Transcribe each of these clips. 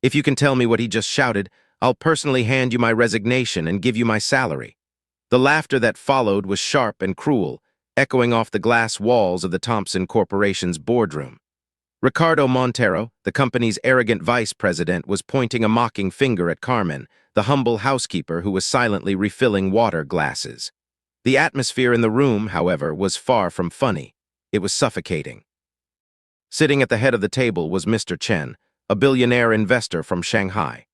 If you can tell me what he just shouted, I'll personally hand you my resignation and give you my salary." The laughter that followed was sharp and cruel, echoing off the glass walls of the Thompson Corporation's boardroom. Ricardo Montero, the company's arrogant vice president, was pointing a mocking finger at Carmen, the humble housekeeper who was silently refilling water glasses. The atmosphere in the room, however, was far from funny. It was suffocating. Sitting at the head of the table was Mr. Chen, a billionaire investor from Shanghai.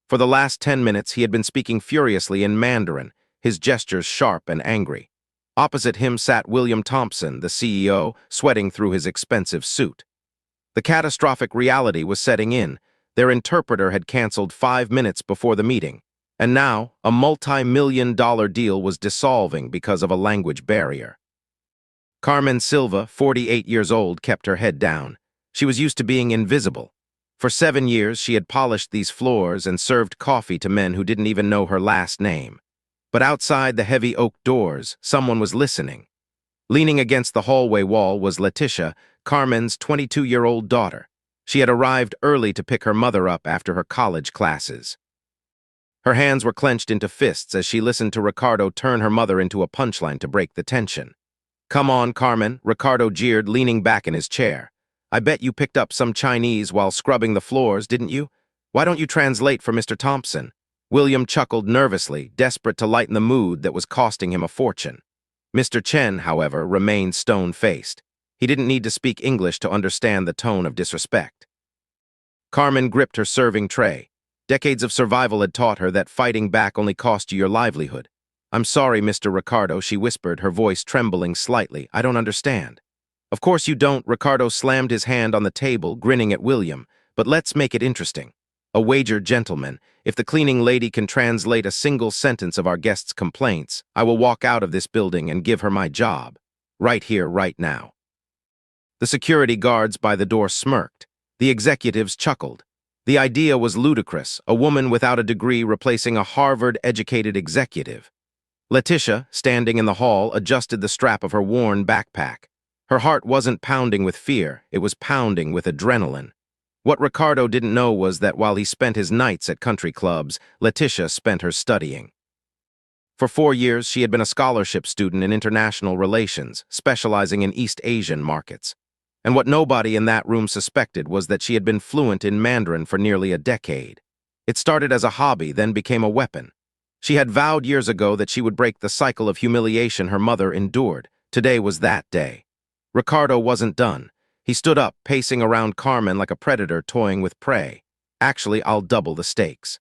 For the last 10 minutes, he had been speaking furiously in Mandarin, his gestures sharp and angry. Opposite him sat William Thompson, the CEO, sweating through his expensive suit. The catastrophic reality was setting in. Their interpreter had canceled 5 minutes before the meeting, and now a multi-million-dollar deal was dissolving because of a language barrier. Carmen Silva, 48 years old, kept her head down. She was used to being invisible. For 7 years, she had polished these floors and served coffee to men who didn't even know her last name. But outside the heavy oak doors, someone was listening. Leaning against the hallway wall was Leticia, Carmen's 22-year-old daughter. She had arrived early to pick her mother up after her college classes. Her hands were clenched into fists as she listened to Ricardo turn her mother into a punchline to break the tension. "Come on, Carmen," Ricardo jeered, leaning back in his chair. "I bet you picked up some Chinese while scrubbing the floors, didn't you? Why don't you translate for Mr. Thompson?" William chuckled nervously, desperate to lighten the mood that was costing him a fortune. Mr. Chen, however, remained stone-faced. He didn't need to speak English to understand the tone of disrespect. Carmen gripped her serving tray. Decades of survival had taught her that fighting back only cost you your livelihood. "I'm sorry, Mr. Ricardo," she whispered, her voice trembling slightly. "I don't understand." "Of course you don't," Ricardo slammed his hand on the table, grinning at William. "But let's make it interesting. A wager, gentlemen. If the cleaning lady can translate a single sentence of our guest's complaints, I will walk out of this building and give her my job. Right here, right now." The security guards by the door smirked. The executives chuckled. The idea was ludicrous, a woman without a degree replacing a Harvard-educated executive. Leticia, standing in the hall, adjusted the strap of her worn backpack. Her heart wasn't pounding with fear, it was pounding with adrenaline. What Ricardo didn't know was that while he spent his nights at country clubs, Leticia spent hers studying. For 4 years, she had been a scholarship student in international relations, specializing in East Asian markets. And what nobody in that room suspected was that she had been fluent in Mandarin for nearly a decade. It started as a hobby, then became a weapon. She had vowed years ago that she would break the cycle of humiliation her mother endured. Today was that day. Ricardo wasn't done. He stood up, pacing around Carmen like a predator toying with prey. "Actually, I'll double the stakes.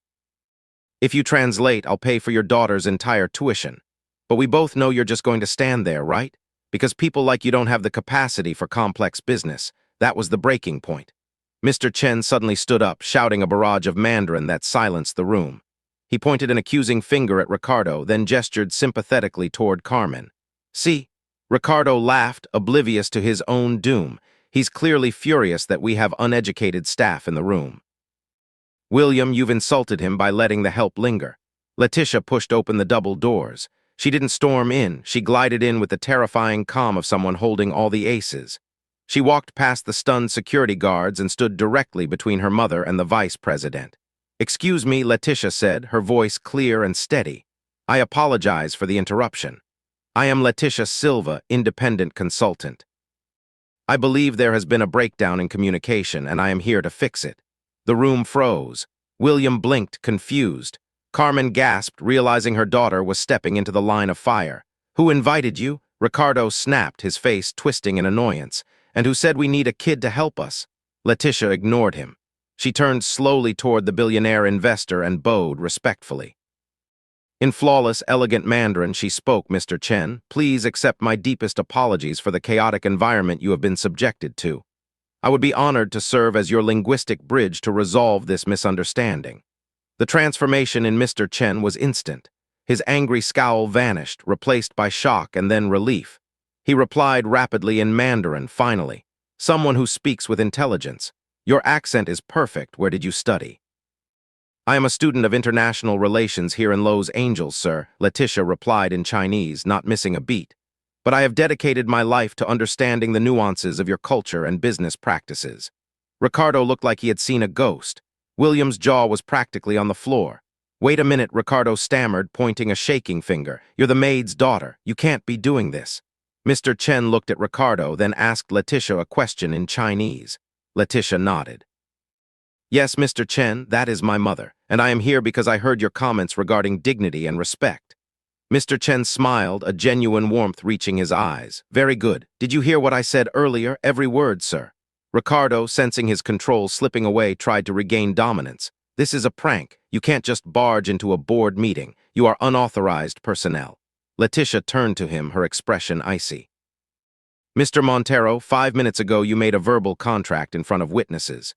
If you translate, I'll pay for your daughter's entire tuition. But we both know you're just going to stand there, right? Because people like you don't have the capacity for complex business." That was the breaking point. Mr. Chen suddenly stood up, shouting a barrage of Mandarin that silenced the room. He pointed an accusing finger at Ricardo, then gestured sympathetically toward Carmen. "See?" Ricardo laughed, oblivious to his own doom. "He's clearly furious that we have uneducated staff in the room." "William, you've insulted him by letting the help linger." Leticia pushed open the double doors. She didn't storm in, she glided in with the terrifying calm of someone holding all the aces. She walked past the stunned security guards and stood directly between her mother and the vice president. "Excuse me," Leticia said, her voice clear and steady. "I apologize for the interruption. I am Leticia Silva, independent consultant. I believe there has been a breakdown in communication, and I am here to fix it." The room froze. William blinked, confused. Carmen gasped, realizing her daughter was stepping into the line of fire. "Who invited you?" Ricardo snapped, his face twisting in annoyance. "And who said we need a kid to help us?" Leticia ignored him. She turned slowly toward the billionaire investor and bowed respectfully. In flawless, elegant Mandarin, she spoke, "Mr. Chen, please accept my deepest apologies for the chaotic environment you have been subjected to. I would be honored to serve as your linguistic bridge to resolve this misunderstanding." The transformation in Mr. Chen was instant. His angry scowl vanished, replaced by shock and then relief. He replied rapidly in Mandarin, finally. "Someone who speaks with intelligence. Your accent is perfect. Where did you study?" "I am a student of international relations here in Los Angeles, sir," Leticia replied in Chinese, not missing a beat. "But I have dedicated my life to understanding the nuances of your culture and business practices." Ricardo looked like he had seen a ghost. William's jaw was practically on the floor. "Wait a minute," Ricardo stammered, pointing a shaking finger. "You're the maid's daughter. You can't be doing this." Mr. Chen looked at Ricardo, then asked Leticia a question in Chinese. Leticia nodded. "Yes, Mr. Chen, that is my mother, and I am here because I heard your comments regarding dignity and respect." Mr. Chen smiled, a genuine warmth reaching his eyes. "Very good. Did you hear what I said earlier? Every word, sir." Ricardo, sensing his control slipping away, tried to regain dominance. "This is a prank. You can't just barge into a board meeting. You are unauthorized personnel." Leticia turned to him, her expression icy. "Mr. Montero, 5 minutes ago you made a verbal contract in front of witnesses.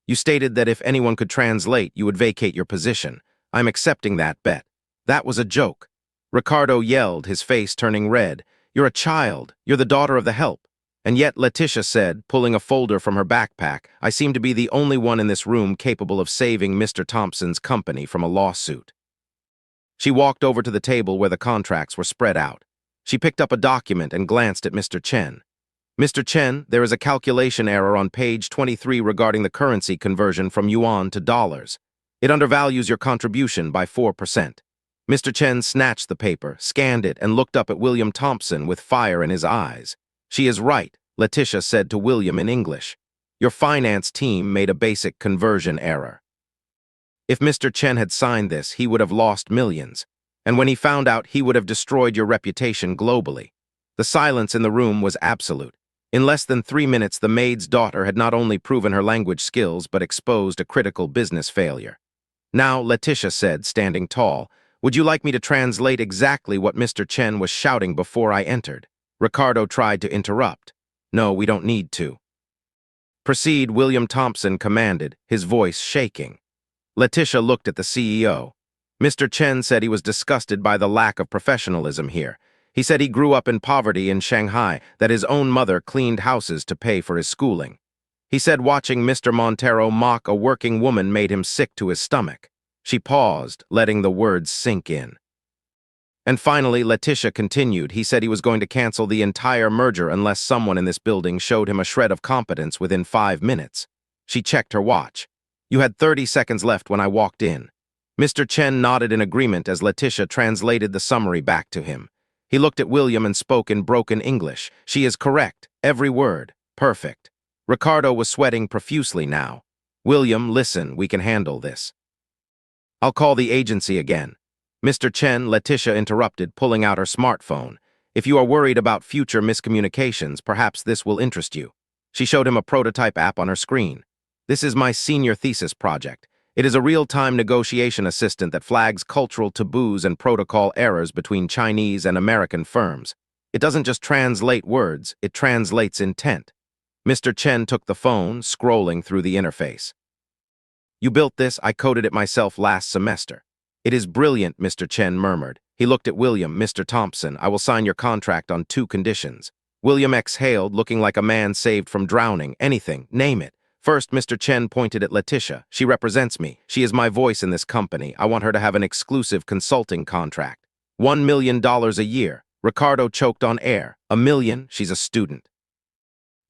You stated that if anyone could translate, you would vacate your position. I'm accepting that bet. That was a joke." Ricardo yelled, his face turning red. "You're a child. You're the daughter of the help." And yet, Leticia said, pulling a folder from her backpack, "I seem to be the only one in this room capable of saving Mr. Thompson's company from a lawsuit." She walked over to the table where the contracts were spread out. She picked up a document and glanced at Mr. Chen. "Mr. Chen, there is a calculation error on page 23 regarding the currency conversion from yuan to dollars. It undervalues your contribution by 4%. Mr. Chen snatched the paper, scanned it, and looked up at William Thompson with fire in his eyes. "She is right," Leticia said to William in English. "Your finance team made a basic conversion error." If Mr. Chen had signed this, he would have lost millions. And when he found out, he would have destroyed your reputation globally. The silence in the room was absolute. In less than 3 minutes, the maid's daughter had not only proven her language skills, but exposed a critical business failure. "Now," Leticia said, standing tall, "would you like me to translate exactly what Mr. Chen was shouting before I entered?" Ricardo tried to interrupt. "No, we don't need to." "Proceed," William Thompson commanded, his voice shaking. Leticia looked at the CEO. "Mr. Chen said he was disgusted by the lack of professionalism here. He said he grew up in poverty in Shanghai, that his own mother cleaned houses to pay for his schooling. He said watching Mr. Montero mock a working woman made him sick to his stomach." She paused, letting the words sink in. And finally, Leticia continued, "He said he was going to cancel the entire merger unless someone in this building showed him a shred of competence within 5 minutes. She checked her watch. "You had 30 seconds left when I walked in." Mr. Chen nodded in agreement as Leticia translated the summary back to him. He looked at William and spoke in broken English. "She is correct. Every word. Perfect." Ricardo was sweating profusely now. "William, listen, we can handle this." "I'll call the agency again." "Mr. Chen," Leticia interrupted, pulling out her smartphone. "If you are worried about future miscommunications, perhaps this will interest you." She showed him a prototype app on her screen. "This is my senior thesis project. It is a real-time negotiation assistant that flags cultural taboos and protocol errors between Chinese and American firms. It doesn't just translate words, it translates intent." Mr. Chen took the phone, scrolling through the interface. "You built this, I coded it myself last semester." "It is brilliant," Mr. Chen murmured. He looked at William. "Mr. Thompson, I will sign your contract on 2 conditions." William exhaled, looking like a man saved from drowning. "Anything, name it." First, Mr. Chen pointed at Leticia. "She represents me. She is my voice in this company. I want her to have an exclusive consulting contract. $1 million a year." Ricardo choked on air. "1 million? She's a student."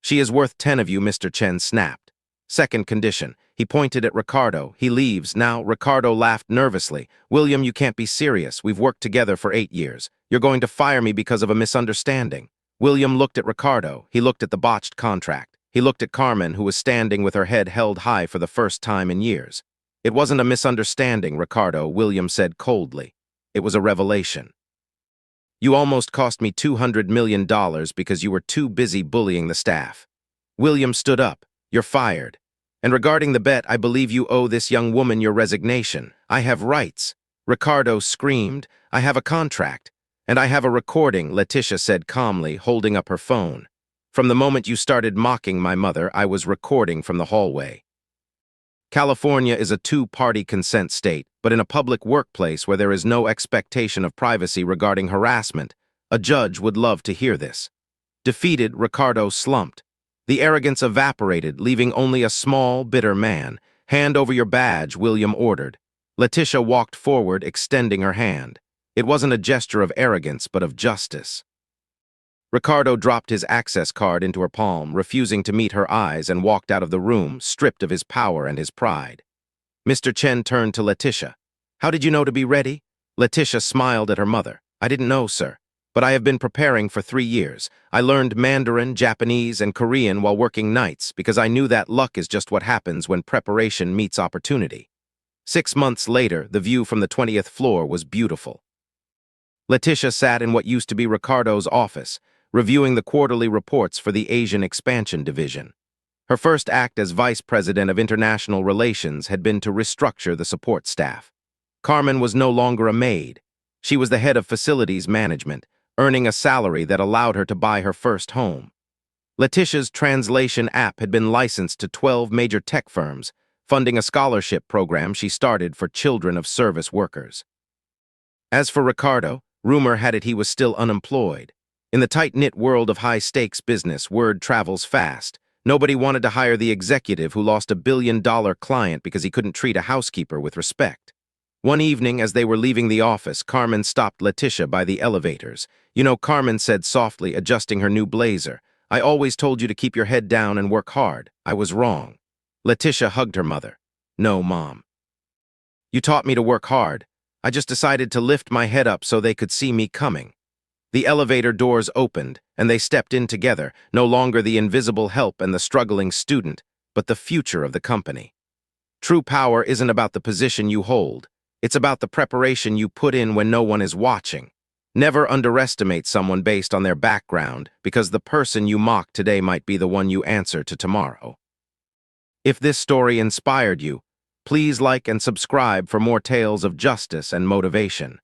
"She is worth 10 of you," Mr. Chen snapped. Second condition. He pointed at Ricardo. "He leaves." Now, Ricardo laughed nervously. "William, you can't be serious. We've worked together for 8 years. You're going to fire me because of a misunderstanding." William looked at Ricardo. He looked at the botched contract. He looked at Carmen, who was standing with her head held high for the first time in years. "It wasn't a misunderstanding, Ricardo," William said coldly. "It was a revelation. You almost cost me $200 million because you were too busy bullying the staff." William stood up. "You're fired. And regarding the bet, I believe you owe this young woman your resignation. I have rights." Ricardo screamed. "I have a contract. And I have a recording," Leticia said calmly, holding up her phone. "From the moment you started mocking my mother, I was recording from the hallway." California is a 2-party consent state, but in a public workplace where there is no expectation of privacy regarding harassment, a judge would love to hear this. Defeated, Ricardo slumped. The arrogance evaporated, leaving only a small, bitter man. "Hand over your badge," William ordered. Leticia walked forward, extending her hand. It wasn't a gesture of arrogance, but of justice. Ricardo dropped his access card into her palm, refusing to meet her eyes, and walked out of the room, stripped of his power and his pride. Mr. Chen turned to Leticia. How did you know to be ready? Leticia smiled at her mother. I didn't know, sir. But I have been preparing for 3 years. I learned Mandarin, Japanese, and Korean while working nights because I knew that luck is just what happens when preparation meets opportunity. 6 months later, the view from the 20th floor was beautiful. Leticia sat in what used to be Ricardo's office, reviewing the quarterly reports for the Asian Expansion Division. Her first act as Vice President of International Relations had been to restructure the support staff. Carmen was no longer a maid. She was the head of facilities management, earning a salary that allowed her to buy her first home. Leticia's translation app had been licensed to 12 major tech firms, funding a scholarship program she started for children of service workers. As for Ricardo, rumor had it he was still unemployed. In the tight-knit world of high-stakes business, word travels fast. Nobody wanted to hire the executive who lost a billion-dollar client because he couldn't treat a housekeeper with respect. One evening, as they were leaving the office, Carmen stopped Leticia by the elevators. You know, Carmen said softly, adjusting her new blazer, I always told you to keep your head down and work hard. I was wrong. Leticia hugged her mother. No, Mom. You taught me to work hard. I just decided to lift my head up so they could see me coming. The elevator doors opened, and they stepped in together, no longer the invisible help and the struggling student, but the future of the company. True power isn't about the position you hold. It's about the preparation you put in when no one is watching. Never underestimate someone based on their background, because the person you mock today might be the one you answer to tomorrow. If this story inspired you, please like and subscribe for more tales of justice and motivation.